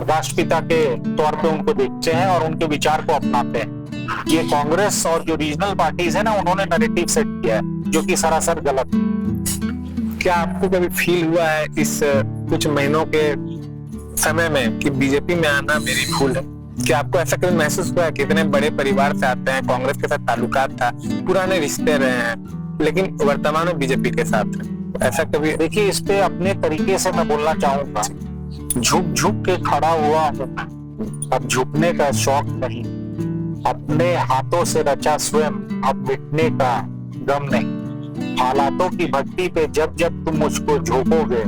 राष्ट्रपिता के तौर पे उनको देखते हैं और उनके विचार को अपनाते हैं। ये कांग्रेस और जो रीजनल पार्टीज है ना, उन्होंने नैरेटिव सेट किया है जो कि सरासर गलत है। क्या आपको कभी फील हुआ है इस कुछ महीनों के समय में कि बीजेपी में आना मेरी भूल है? क्या आपको ऐसा कभी महसूस हुआ है कि इतने बड़े परिवार से आते हैं, कांग्रेस के साथ ताल्लुकात था, पुराने रिश्ते रहे हैं, लेकिन वर्तमान में बीजेपी के साथ है? ऐसा कभी? देखिए, इस पे अपने तरीके से मैं बोलना चाहूंगा, झुक के खड़ा हुआ हूं, अब झुकने का शौक नहीं, अपने हाथों से रचा स्वयं, अब मिटने का गम नहीं। हालातों की भट्टी पे जब जब तुम मुझको झोंकोगे,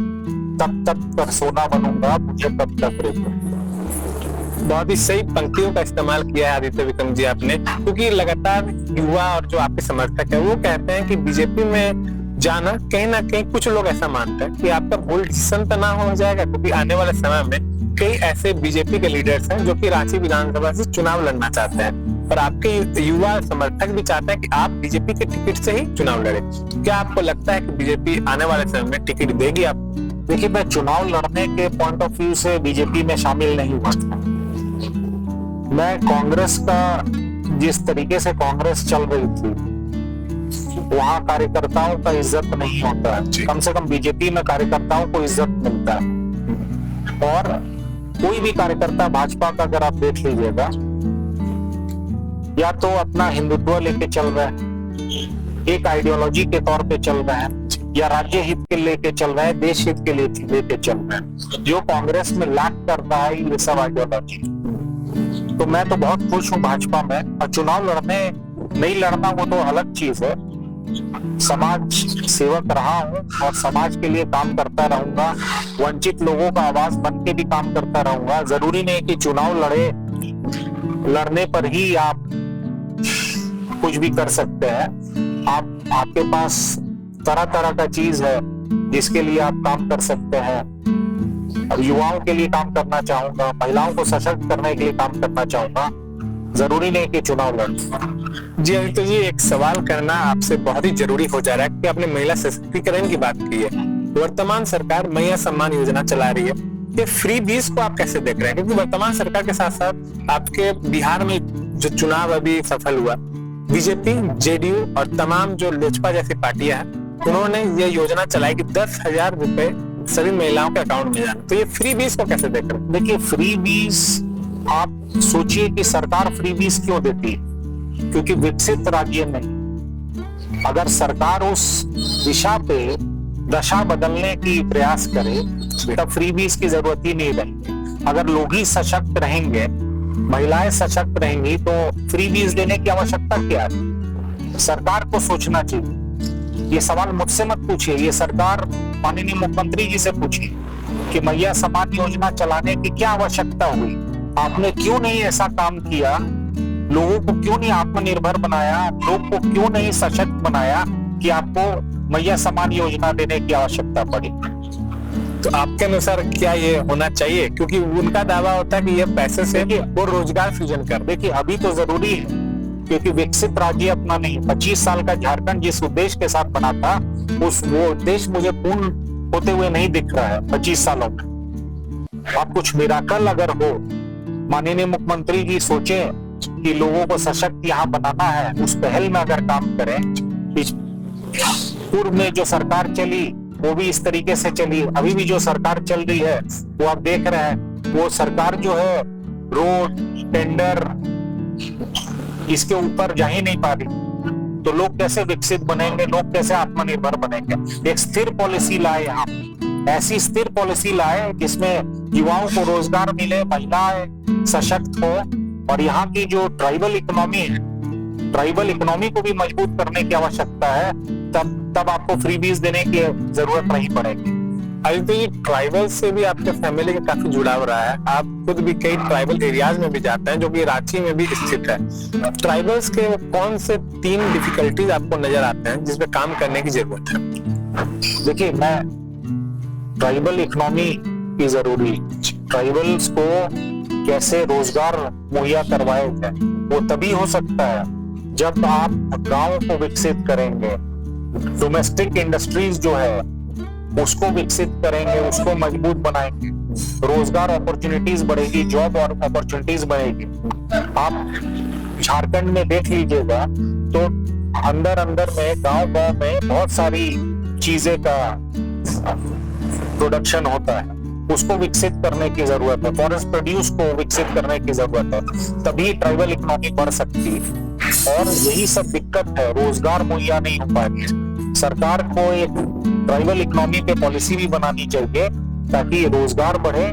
तब तब कर सोना बनूंगा, मुझे तब तक रेतो। बहुत ही सही पंक्तियों का इस्तेमाल किया है आदित्य विक्रम जी आपने, क्योंकि लगातार युवा और जो आपके समर्थक है वो कहते हैं कि बीजेपी में जाना कहीं ना कहीं, कुछ लोग ऐसा मानते हैं कि आपका बोल्ड डिसीजन तो ना हो जाएगा, क्योंकि आने वाले समय में कई ऐसे बीजेपी के लीडर्स हैं जो कि रांची विधानसभा से चुनाव लड़ना चाहते हैं और आपके युवा समर्थक भी चाहते हैं कि आप बीजेपी के टिकट से ही चुनाव लड़े। क्या आपको लगता है कि बीजेपी आने वाले समय में टिकट देगी आपको? देखिए, मैं चुनाव लड़ने के पॉइंट ऑफ व्यू से बीजेपी में शामिल नहीं हुआ। मैं कांग्रेस का, जिस तरीके से कांग्रेस चल रही थी, वहां कार्यकर्ताओं का इज्जत नहीं होता है। कम से कम बीजेपी में कार्यकर्ताओं को इज्जत मिलता है। और कोई भी कार्यकर्ता भाजपा का अगर आप देख लीजिएगा, या तो अपना हिंदुत्व लेके चल रहा है, एक आइडियोलॉजी के तौर पे चल रहा है, या राज्य हित के लेके चल रहा है, देश हित के लेके चल रहा है। जो कांग्रेस में लैक करता है ये सब आइडियोलॉजी। तो मैं तो बहुत खुश हूँ भाजपा में। और चुनाव लड़ने नहीं लड़ना वो तो अलग चीज है। समाज सेवक रहा हूँ और समाज के लिए काम करता रहूंगा, वंचित लोगों का आवाज बन के भी काम करता रहूंगा। जरूरी नहीं कि चुनाव लड़ने पर ही आप कुछ भी कर सकते हैं। आपके पास तरह तरह का चीज है जिसके लिए आप काम कर सकते हैं। अब युवाओं के लिए काम करना चाहूंगा, महिलाओं को सशक्त करने के लिए काम करना चाहूंगा, जरूरी नहीं कि चुनाव लड़ूं। जी आदित्य जी, एक सवाल करना आपसे बहुत ही जरूरी हो जा रहा है कि आपने महिला सशक्तिकरण की बात की है। वर्तमान सरकार महिला सम्मान योजना चला रही है, ये फ्री बीज को आप कैसे देख रहे हैं? क्योंकि वर्तमान सरकार के साथ साथ आपके बिहार में जो चुनाव अभी सफल हुआ, बीजेपी, जेडीयू और तमाम जो लोजपा जैसी पार्टियां हैं, उन्होंने ये योजना चलाई कि 10,000 रुपए सभी महिलाओं के अकाउंट में जाना। तो ये फ्री बीज को कैसे देख रहे हैं? देखिए, फ्री बीज, आप सोचिए कि सरकार फ्री बीज क्यों देती है? क्योंकि विकसित राज्य में अगर सरकार उस दिशा पे दशा बदलने की प्रयास करे तब फ्री बीज की जरूरत ही नहीं रहेगी। अगर लोग ही सशक्त रहेंगे, महिलाएं सशक्त रहेंगी, तो फ्री बीज देने की आवश्यकता क्या है? सरकार को सोचना चाहिए। ये सवाल मुझसे मत पूछिए, ये सरकार माननीय मुख्यमंत्री जी से पूछिए कि मैया समान योजना चलाने की क्या आवश्यकता हुई? आपने क्यों नहीं ऐसा काम किया? लोगों को क्यों नहीं आत्मनिर्भर बनाया? लोग को क्यों नहीं सशक्त बनाया कि आपको मैया समान योजना देने की आवश्यकता पड़ी? तो आपके अनुसार क्या ये होना चाहिए? क्योंकि उनका दावा होता है कि ये पैसे से वो रोजगार सृजन कर। देखिए, अभी तो जरूरी है, क्योंकि विकसित राज्य अपना नहीं, 25 साल का झारखंड जिस उद्देश्य के साथ बना था, वो उद्देश्य मुझे पूर्ण होते हुए नहीं दिख रहा है 25 सालों में। अब कुछ मिराकल अगर हो, माननीय मुख्यमंत्री जी सोचे कि लोगों को सशक्त यहाँ बनाना है, उस पहल में अगर काम करें। पूर्व में जो सरकार चली वो भी इस तरीके से चली, अभी भी जो सरकार चल रही है वो आप देख रहे हैं, वो सरकार जो है रोड टेंडर इसके ऊपर जा ही नहीं पा रही। तो लोग कैसे विकसित बनेंगे, लोग कैसे आत्मनिर्भर बनेंगे? एक स्थिर पॉलिसी लाए, आप ऐसी स्थिर पॉलिसी लाए जिसमें युवाओं को रोजगार मिले, महिलाएं सशक्त हो, और यहाँ की जो ट्राइबल इकोनॉमी है, ट्राइबल इकोनॉमी को भी मजबूत करने की आवश्यकता है। तब आपको फ्रीबीज देने की जरूरत नहीं पड़ेगी। आदित्य जी, ट्राइबल से भी आपके फैमिली का काफी जुड़ाव रहा है। आप खुद भी कई ट्राइबल एरियाज में भी जाते हैं, जो कि रांची में भी स्थित है। ट्राइबल्स के कौन से 3 डिफिकल्टीज आपको नजर आते हैं जिसपे काम करने की जरूरत है? देखिए, मैं ट्राइबल इकोनॉमी की जरूरी, ट्राइबल्स को कैसे रोजगार मुहैया करवाया जाए, वो तभी हो सकता है जब आप गांव को विकसित करेंगे, डोमेस्टिक इंडस्ट्रीज जो है उसको विकसित करेंगे, उसको मजबूत बनाएंगे, रोजगार अपॉर्चुनिटीज बढ़ेगी, जॉब और अपॉर्चुनिटीज बढ़ेगी। आप झारखंड में देख लीजिएगा तो अंदर अंदर में, गांव गांव में बहुत सारी चीजें का प्रोडक्शन होता है, उसको विकसित करने की जरूरत है। फॉरेस्ट प्रोड्यूस को विकसित करने की जरूरत है, तभी ट्राइबल इकोनॉमी बढ़ सकती है। और यही सब दिक्कत है, रोजगार मुहैया नहीं हो पा रही है। सरकार को एक ट्राइबल इकोनॉमी पे पॉलिसी भी बनानी चाहिए ताकि रोजगार बढ़े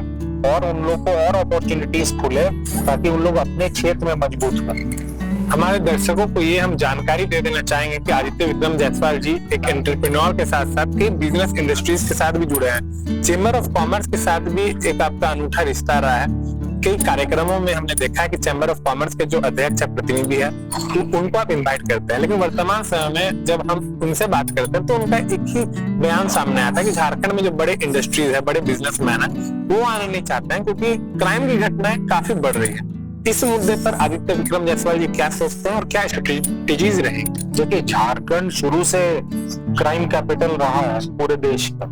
और उन लोग को और अपॉर्चुनिटीज खुले, ताकि उन लोग अपने क्षेत्र में मजबूत हों। हमारे दर्शकों को ये हम जानकारी दे देना चाहेंगे कि आदित्य विक्रम जायसवाल जी एक एंटरप्रेन्योर के साथ साथ कई बिजनेस इंडस्ट्रीज के साथ भी जुड़े हैं। चेंबर ऑफ कॉमर्स के साथ भी एक आपका अनूठा रिश्ता रहा है। कई कार्यक्रमों में हमने देखा है कि चैम्बर ऑफ कॉमर्स के जो अध्यक्ष प्रतिनिधि है तो उनको आप इनवाइट करते हैं, लेकिन वर्तमान समय में जब हम उनसे बात करते हैं तो उनका एक ही बयान सामने आता है कि झारखंड में जो बड़े इंडस्ट्रीज है, बड़े बिजनेसमैन है, वो आना नहीं चाहते हैं क्योंकि क्राइम की घटनाएं काफी बढ़ रही है। इस मुद्दे पर आदित्य विक्रम जायसवाल जी क्या सोचते हैं और क्या स्ट्रेटेजीज रहेंगी? देखिए, झारखंड शुरू से क्राइम कैपिटल रहा है पूरे देश का।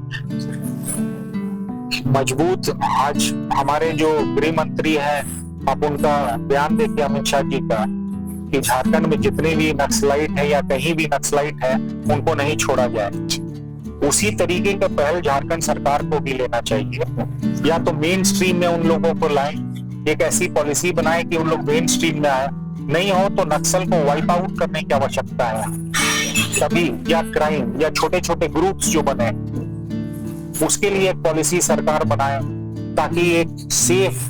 मजबूत, आज हमारे जो गृह मंत्री है, आप उनका बयान देखिए अमित शाह जी का, कि झारखंड में जितने भी नक्सलाइट है या कहीं भी नक्सलाइट है उनको नहीं छोड़ा जाए। उसी तरीके का पहल झारखंड सरकार को भी लेना चाहिए। या तो मेन स्ट्रीम में उन लोगों को लाए, एक ऐसी पॉलिसी बनाए कि उन लोग मेन स्ट्रीम में आए, नहीं हो तो नक्सल को वाइप आउट करने की आवश्यकता है तभी, या क्राइम या छोटे छोटे ग्रुप्स जो बने उसके लिए एक पॉलिसी सरकार बनाए, ताकि एक सेफ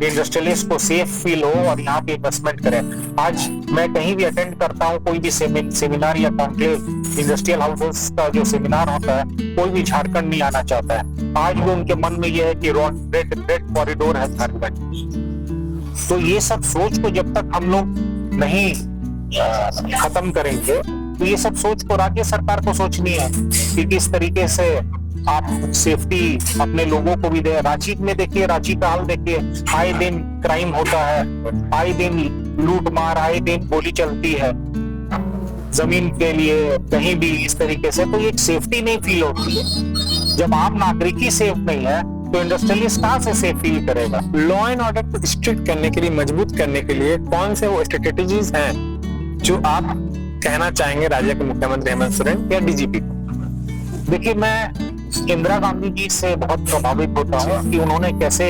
इंडस्ट्रियलिस्ट को सेफ फील हो और यहाँ पे इन्वेस्टमेंट करें। आज मैं कहीं भी अटेंड करता हूँ, कोई भी सेमिनार या कॉन्क्लेव, इंडस्ट्रियल हाउसेस का जो सेमिनार होता है, कोई भी झारखंड नहीं आना चाहता है। आज भी उनके मन में यह है कि रेड कॉरिडोर है झारखंड। तो ये सब सोच को जब तक हम लोग नहीं खत्म करेंगे, तो ये सब सोच को राज्य सरकार को सोचनी है कि किस तरीके से आप सेफ्टी अपने लोगों को भी दे। रांची में देखिए, रांची का हाल देखिए, आए दिन क्राइम होता है, आए दिन लूट मार, आए दिन गोली चलती है जमीन के लिए, कहीं भी इस तरीके से। तो ये सेफ्टी नहीं फील होती है। जब आम नागरिक ही सेफ नहीं है तो इंडस्ट्रियलिस्ट कहाँ से सेफ फील करेगा? लॉ एंड ऑर्डर को स्ट्रिक्ट करने के लिए, मजबूत करने के लिए कौन से वो स्ट्रेटेजीज हैं जो आप कहना चाहेंगे राज्य के मुख्यमंत्री हेमंत सोरेन या डीजीपी को? देखिए, मैं इंदिरा गांधी जी से बहुत प्रभावित होता हूँ कि उन्होंने कैसे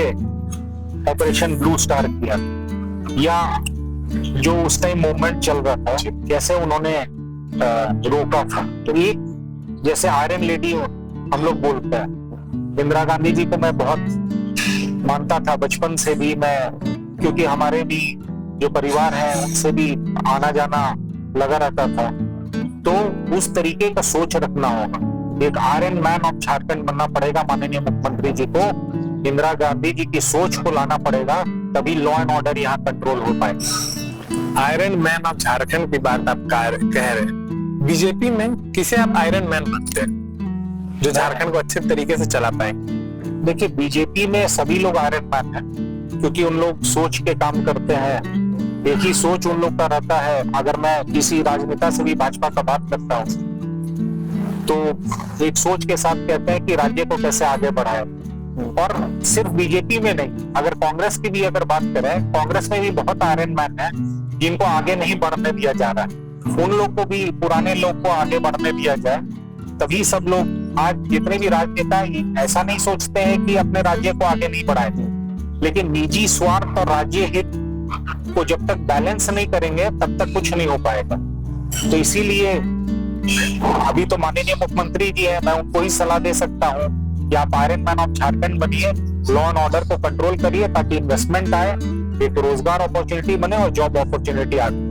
ऑपरेशन ब्लू स्टार किया, या जो उस टाइम मूवमेंट चल रहा था कैसे उन्होंने रोका था। तो एक जैसे आयरन लेडी हम लोग बोलते हैं, इंदिरा गांधी जी को मैं बहुत मानता था बचपन से भी मैं, क्योंकि हमारे भी जो परिवार है उनसे भी आना जाना लगा रहता था। तो उस तरीके का सोच रखना होगा एक आयरन मैन ऑफ झारखंड बनना पड़ेगा माननीय मुख्यमंत्री जी को। इंदिरा गांधी जी की सोच को लाना पड़ेगा, तभी लॉ एंड ऑर्डर यहाँ कंट्रोल हो पाएगा। आयरन मैन ऑफ झारखंड की बात आप कह रहे हैं, बीजेपी में किसे आप आयरन मैन मानते हैं जो झारखंड को अच्छे तरीके से चला पाए? देखिए, बीजेपी में सभी लोग आयरन मैन हैं, क्योंकि उन लोग सोच के काम करते हैं। एक ही सोच उन लोग का रहता है। अगर मैं किसी राजनेता से भी भाजपा का बात करता हूँ तो एक सोच के साथ कहते हैं कि राज्य को कैसे आगे बढ़ाए। और सिर्फ बीजेपी में नहीं, अगर कांग्रेस की भी अगर बात करें, कांग्रेस में भी बहुत आयरन मैन है जिनको आगे नहीं बढ़ने दिया जा रहा है। उन लोग को भी, पुराने लोग को आगे बढ़ने दिया जाए, तभी सब लोग, आज जितने भी राजनेता ऐसा नहीं सोचते हैं कि अपने राज्य को आगे नहीं बढ़ाए, लेकिन निजी स्वार्थ और राज्य हित को जब तक बैलेंस नहीं करेंगे तब तक कुछ नहीं हो पाएगा। तो इसीलिए अभी तो माननीय मुख्यमंत्री जी है, मैं उनको ही सलाह दे सकता हूँ कि आप आयरन मैन ऑफ झारखंड बनिए, लॉ एंड ऑर्डर को कंट्रोल करिए, ताकि इन्वेस्टमेंट आए, एक रोजगार अपॉर्चुनिटी बने और जॉब अपॉर्चुनिटी आए।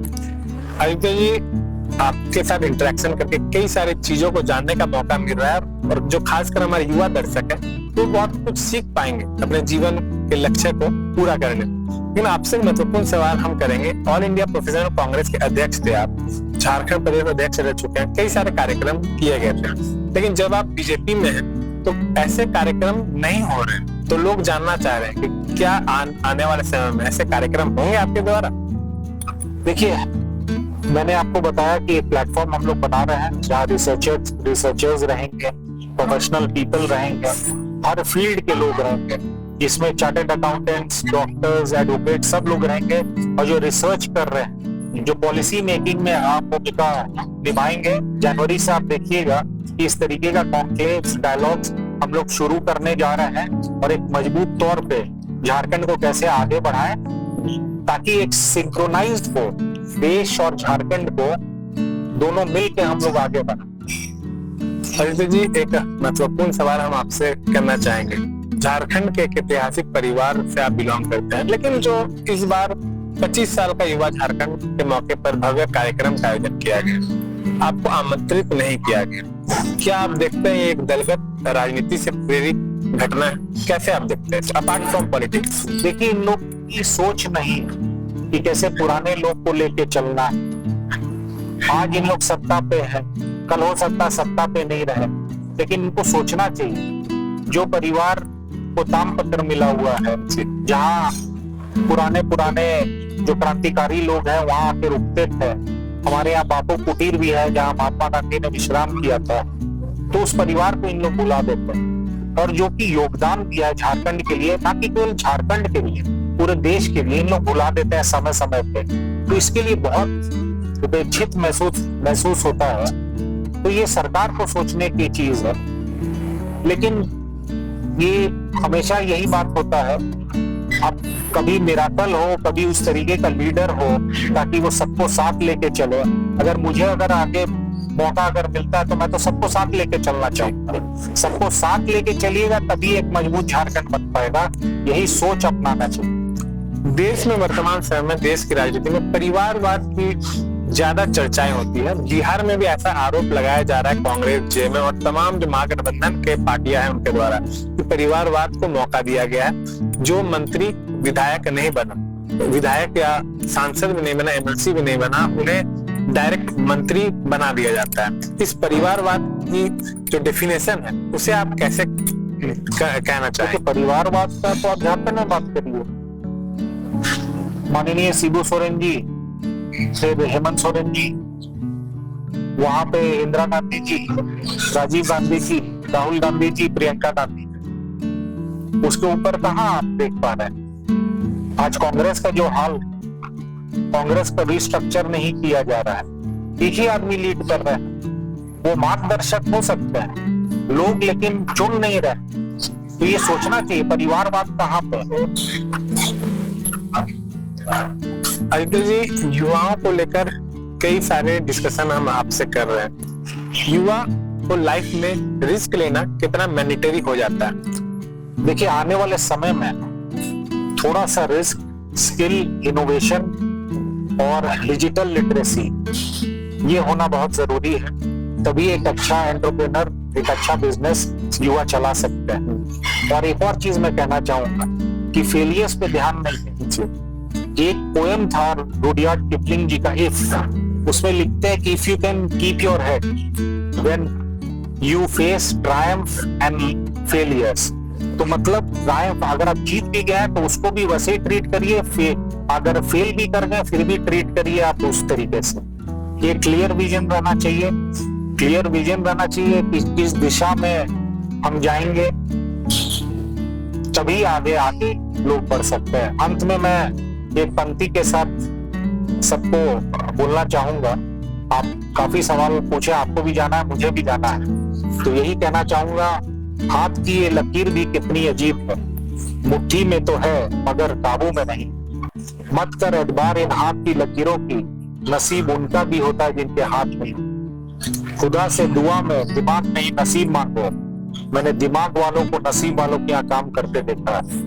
आदित्य जी, आपके साथ इंटरेक्शन करके कई सारी चीजों को जानने का मौका मिल रहा है, और जो खासकर हमारे युवा दर्शक है तो बहुत कुछ सीख पाएंगे अपने जीवन के लक्ष्य को पूरा करने में। लेकिन आपसे महत्वपूर्ण सवाल हम करेंगे। ऑल इंडिया प्रोफेशनल कांग्रेस के अध्यक्ष थे आप, झारखंड प्रदेश अध्यक्ष रह चुके हैं, कई सारे कार्यक्रम किए गए थे, लेकिन जब आप बीजेपी में हैं तो ऐसे कार्यक्रम नहीं हो रहे, तो लोग जानना चाह रहे हैं कि क्या आने वाले समय में ऐसे कार्यक्रम होंगे आपके द्वारा? देखिए, मैंने आपको बताया कि एक प्लेटफॉर्म हम लोग बना रहे हैं जहाँ रिसर्चर्स रहेंगे, प्रोफेशनल पीपल रहेंगे, हर फील्ड के लोग रहेंगे, जिसमें चार्टर्ड अकाउंटेंट्स, डॉक्टर्स, एडवोकेट सब लोग रहेंगे, और जो रिसर्च कर रहे हैं, जो पॉलिसी मेकिंग में आप भूमिका निभाएंगे। जनवरी से आप देखिएगा कि इस तरीके का कॉन्क्लेव्स, डायलॉग्स हम लोग शुरू करने जा रहे हैं, और एक मजबूत तौर पे झारखंड को कैसे आगे बढ़ाएं, ताकि एक सिंक्रोनाइज्ड हो, देश और झारखंड को दोनों मिल के हम लोग आगे बढ़ाएं। आदित्य जी, एक महत्वपूर्ण सवाल हम आपसे करना चाहेंगे। झारखंड के एक ऐतिहासिक परिवार से आप बिलोंग करते हैं, लेकिन जो इस बार 25 साल का युवा झारखंड के मौके पर भव्य कार्यक्रम का आयोजन किया गया, आपको आमंत्रित नहीं किया गया। क्या आप देखते हैं ये एक दलगत राजनीति से प्रेरित घटना है? कैसे आप देखते हैं अपार्ट फ्रॉम पॉलिटिक्स? देखिए, इन लोग की सोच नहीं कि कैसे पुराने लोग को लेके चलना है। आज इन लोग सत्ता पे है, कल हो सकता है सत्ता पे नहीं रहे, लेकिन इनको सोचना चाहिए, जो परिवार को तामपत्र मिला हुआ है, जहाँ पुराने जो क्रांतिकारी लोग हैं वहां आके रुकते थे। हमारे यहाँ बापू कुटीर भी है जहाँ महात्मा गांधी ने विश्राम किया था। तो उस परिवार को इन लोग बुला देते हैं, और जो कि योगदान दिया है झारखंड के लिए, ना कि केवल झारखंड के लिए, पूरे देश के लिए, इन लोग बुला देते हैं समय समय पे। तो इसके लिए बहुत उपेक्षित महसूस होता है। तो ये सरकार को सोचने की चीज है, लेकिन ये हमेशा यही बात होता है, अब कभी मिराकल हो, कभी उस तरीके का लीडर हो ताकि वो सबको साथ लेके चले। अगर आगे मौका अगर मिलता है तो मैं तो सबको साथ लेके चलना चाहूंगा। सबको साथ लेके चलिएगा तभी एक मजबूत झारखंड बन पाएगा, यही सोच अपनाना चाहिए। देश में वर्तमान समय में, देश की राजनीति में परिवारवाद की ज्यादा चर्चाएं होती है। बिहार में भी ऐसा आरोप लगाया जा रहा है कांग्रेस, जेएमएम और तमाम जो महागठबंधन के पार्टियां हैं उनके द्वारा, कि परिवारवाद को मौका दिया गया है। जो मंत्री विधायक नहीं बना, विधायक या सांसद भी नहीं बना, एमएलसी भी नहीं बना, उन्हें डायरेक्ट मंत्री बना दिया जाता है। इस परिवारवाद की जो डेफिनेशन है उसे आप कैसे कहना चाहेंगे? परिवारवाद का तो आप झारखंड में बात करिए, माननीय शिबू सोरेन जी, फिर हेमंत सोरेन जी, वहां पे इंदिरा गांधी जी, राजीव गांधी जी, राहुल गांधी जी, प्रियंका गांधी, उसके ऊपर कहाँ आप देख पा रहे हैं? आज कांग्रेस का जो हाल, कांग्रेस का रिस्ट्रक्चर नहीं किया जा रहा है, एक ही आदमी लीड कर रहे हैं। वो मार्गदर्शक हो सकते हैं लोग, लेकिन चुन नहीं रहे। तो ये सोचना चाहिए परिवारवाद कहाँ पे। आदित्य जी, युवाओं को लेकर कई सारे डिस्कशन हम आपसे कर रहे हैं। युवा को लाइफ में रिस्क लेना कितना मैंडेटरी हो जाता है? देखिए, आने वाले समय में थोड़ा सा रिस्क, स्किल, इनोवेशन और डिजिटल लिटरेसी ये होना बहुत जरूरी है, तभी एक अच्छा एंटरप्रेन्योर एक अच्छा बिजनेस युवा चला सकते हैं। और एक और चीज मैं कहना चाहूंगा कि फेलियर्स पे ध्यान नहीं है। एक पोएम था रुडयार्ड किपलिंग जी का, इफ, उसमें लिखते हैं कि if you can keep your head when you face Triumph and failures, तो मतलब ट्रायम्फ, अगर आप जीत भी गए तो उसको भी वैसे ही ट्रीट करिए, अगर फेल भी कर गए फिर भी ट्रीट करिए आप उस तरीके से। ये क्लियर विजन रहना चाहिए, क्लियर विजन रहना चाहिए कि किस दिशा में हम जाएंगे, तभी आगे आगे लोग बढ़ सकते हैं। अंत में मैं एक पंक्ति के साथ सबको बोलना चाहूंगा। आप काफी सवाल पूछे, आपको भी जाना है, मुझे भी जाना है, तो यही कहना चाहूंगा, हाथ की ये लकीर भी कितनी अजीब है, मुट्ठी में तो है मगर काबू में नहीं। मत कर एतबार इन हाथ की लकीरों की, नसीब उनका भी होता है जिनके हाथ में। खुदा से दुआ में दिमाग नहीं नसीब मांगो, मैंने दिमाग वालों को नसीब वालों के यहाँ काम करते देखा है।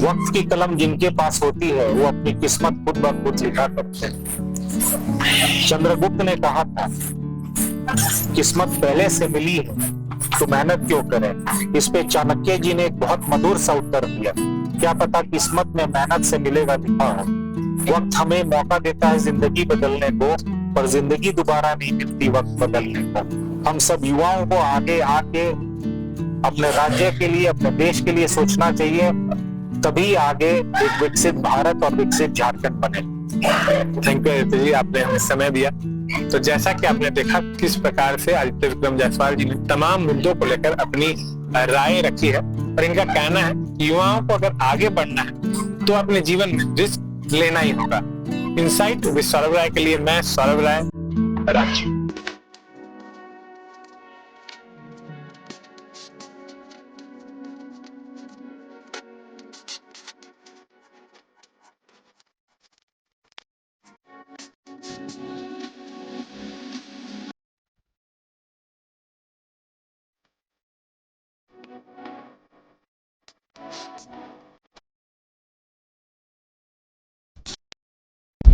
वक्त की कलम जिनके पास होती है वो अपनी किस्मत खुद ब खुद लिखा करते हैं। चंद्रगुप्त ने कहा था, किस्मत पहले से मिली है तो मेहनत क्यों करें। इस पे चाणक्य जी ने एक बहुत मधुर सा उत्तर दिया, क्या पता किस्मत में मेहनत से मिलेगा लिखा हो। वक्त हमें मौका देता है जिंदगी बदलने को, पर जिंदगी दोबारा नहीं मिलती वक्त बदलने को। हम सब युवाओं को आगे आके अपने राज्य के लिए, अपने देश के लिए सोचना चाहिए, तभी आगे एक विकसित भारत और विकसित झारखंड बने। थैंक यू आदित्य जी, आपने हमें समय दिया। तो जैसा कि आपने देखा किस प्रकार से आदित्य विक्रम जायसवाल जी ने तमाम मुद्दों को लेकर अपनी राय रखी है, और इनका कहना है कि युवाओं को अगर आगे बढ़ना है तो अपने जीवन में रिस्क लेना ही होगा। इनसाइट विद सौरभ राय के लिए मैं सौरभ राय, रांची।